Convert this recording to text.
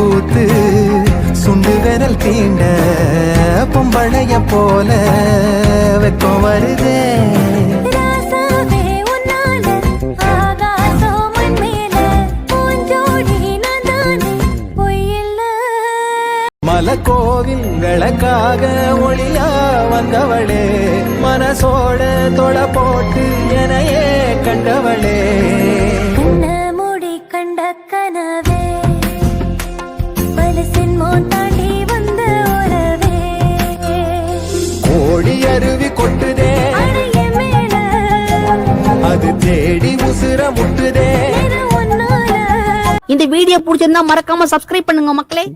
கூத்து சுண்டு விரல் தீண்ட பொம்பளைய போல வெக்கம் வருதே மலக்கோவில் விளக்காக ஒளியா வந்தவளே மனசோட தொட போட்டு எனையே கண்டவளே மூடி கண்ட கனவே மனசின் தாண்டி வந்த உறவே கோடி அருவி கொட்டுதே அது தேடி உசுர முட்டுதே. இந்த வீடியோ பிடிச்சிருந்தா மறக்காம சப்ஸ்கிரைப் பண்ணுங்க மக்களே.